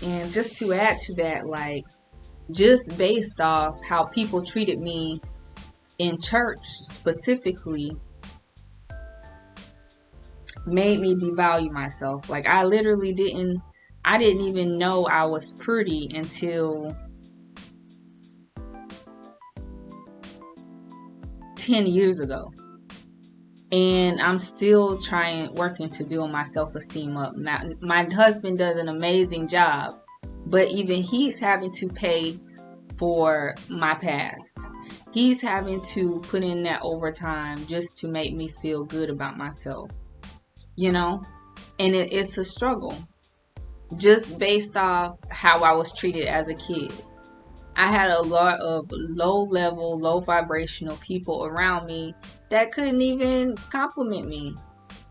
And just to add to that, like, just based off how people treated me in church specifically, made me devalue myself. Like, I didn't even know I was pretty until 10 years ago. And I'm still working to build my self-esteem up. My husband does an amazing job, but even he's having to pay for my past. He's having to put in that overtime just to make me feel good about myself, you know? And it's a struggle just based off how I was treated as a kid. I had a lot of low level, low vibrational people around me that couldn't even compliment me.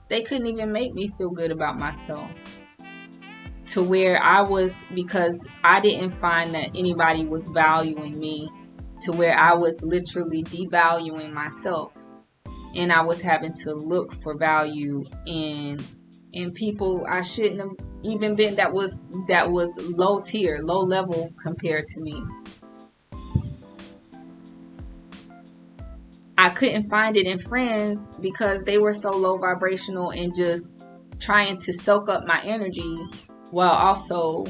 They couldn't even make me feel good about myself. To where because I didn't find that anybody was valuing me, to where I was literally devaluing myself. And I was having to look for value in people I shouldn't have even been, that was low tier, low level compared to me. I couldn't find it in friends because they were so low vibrational and just trying to soak up my energy while also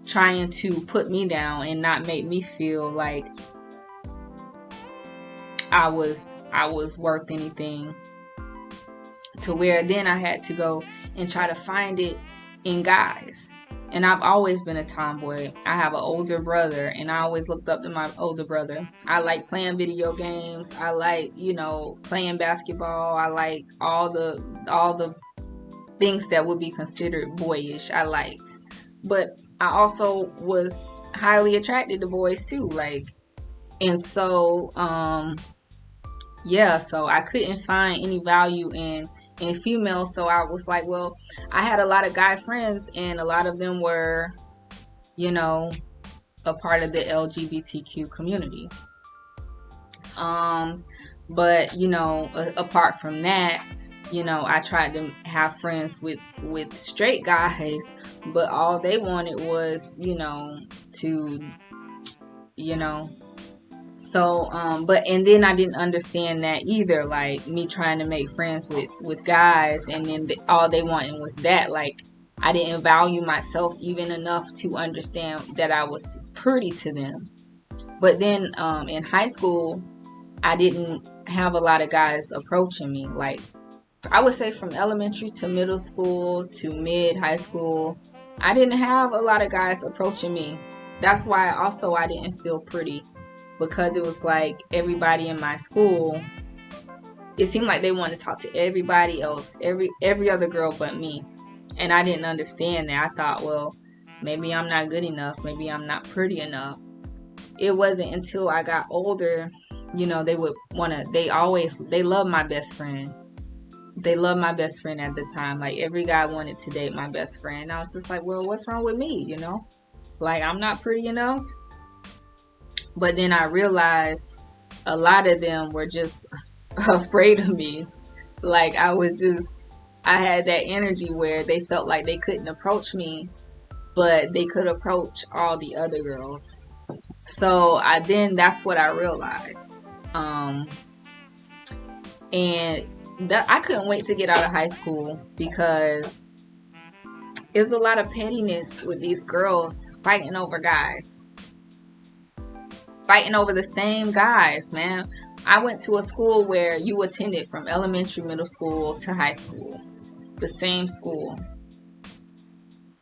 trying to put me down and not make me feel like I was worth anything. To where then I had to go and try to find it in guys. And I've always been a tomboy. I have an older brother, and I always looked up to my older brother. I like playing video games. I like, playing basketball. I like all the things that would be considered boyish. I liked. But I also was highly attracted to boys too. And so, so I couldn't find any value in females. So I was like, well, I had a lot of guy friends, and a lot of them were, a part of the LGBTQ community. But apart from that, I tried to have friends with straight guys, but all they wanted was, so, and then I didn't understand that either, like me trying to make friends with guys, and then all they wanted was that. Like, I didn't value myself even enough to understand that I was pretty to them. But then, in high school, I didn't have a lot of guys approaching me. Like, I would say from elementary to middle school to mid high school, I didn't have a lot of guys approaching me. That's why also I didn't feel pretty. Because it was like everybody in my school, it seemed like they wanted to talk to everybody else, every other girl but me. And I didn't understand that. I thought, well, maybe I'm not good enough. Maybe I'm not pretty enough. It wasn't until I got older, they loved my best friend. They loved my best friend at the time. Like, every guy wanted to date my best friend. I was just like, well, what's wrong with me, Like, I'm not pretty enough. But then I realized a lot of them were just afraid of me. Like, I had that energy where they felt like they couldn't approach me, but they could approach all the other girls. So that's what I realized. And I couldn't wait to get out of high school, because there's a lot of pettiness with these girls fighting over guys. Fighting over the same guys, man. I went to a school where you attended from elementary, middle school to high school. The same school.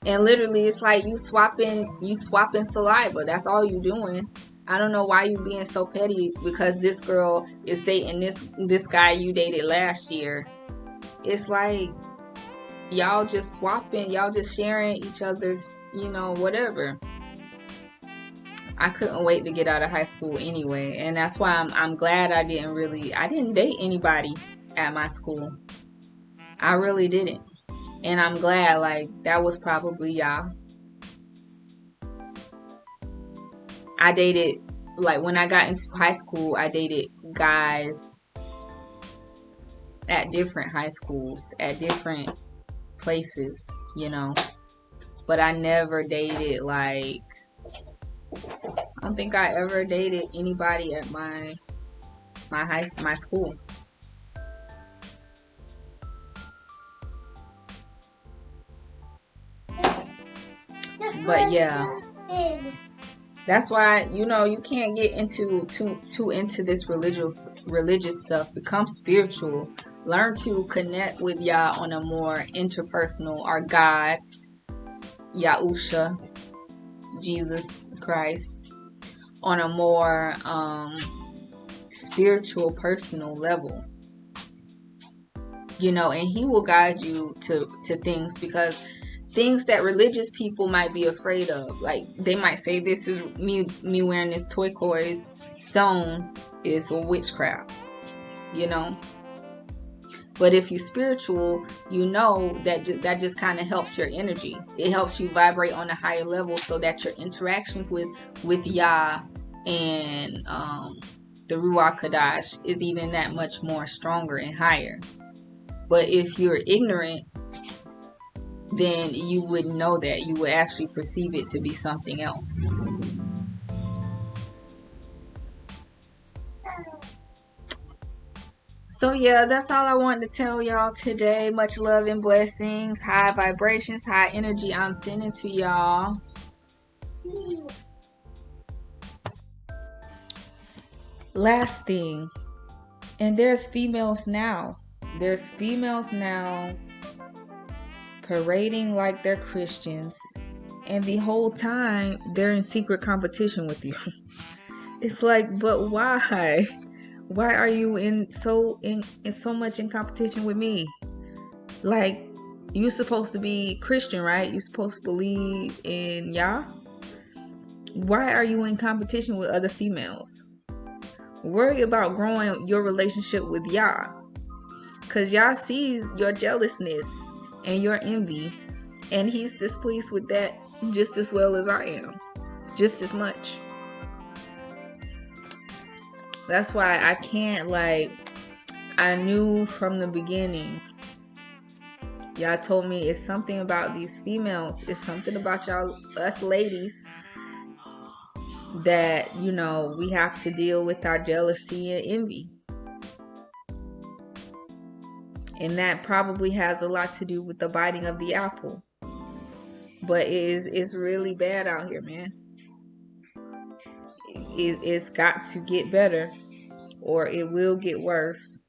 And literally, it's like you swapping saliva. That's all you doing. I don't know why you being so petty because this girl is dating this guy you dated last year. It's like y'all just swapping, y'all just sharing each other's, whatever. I couldn't wait to get out of high school anyway, and that's why I'm glad I didn't date anybody at my school. I really didn't. And I'm glad, like, that was probably y'all. I dated, like, when I got into high school, I dated guys at different high schools, at different places, but I never dated like, I don't think I ever dated anybody at my school. But yeah, that's why, you can't get into too into this religious stuff. Become spiritual. Learn to connect with Yah on a more interpersonal, or God, Yahusha, Jesus Christ, on a more spiritual, personal level. And He will guide you to things, because things that religious people might be afraid of, like they might say, this is me wearing this turquoise stone is witchcraft, but if you're spiritual, that just kind of helps your energy. It helps you vibrate on a higher level, so that your interactions with Yah and the Ruach Kadash is even that much more stronger and higher. But if you're ignorant, then you wouldn't know that. You would actually perceive it to be something else. So yeah, that's all I wanted to tell y'all today. Much love and blessings. High vibrations, high energy I'm sending to y'all. Last thing, and there's females now. There's females now parading like they're Christians, and the whole time they're in secret competition with you. It's like, but why? Why are you in so much in competition with me? Like, you're supposed to be Christian, right? You're supposed to believe in Yah. Why are you in competition with other females? Worry about growing your relationship with Yah, because Yah sees your jealousness and your envy, and He's displeased with that just as well as I am, just as much. That's why I can't, I knew from the beginning. Y'all told me it's something about these females. It's something about us ladies, that, we have to deal with our jealousy and envy. And that probably has a lot to do with the biting of the apple. But it's really bad out here, man. It's got to get better, or it will get worse.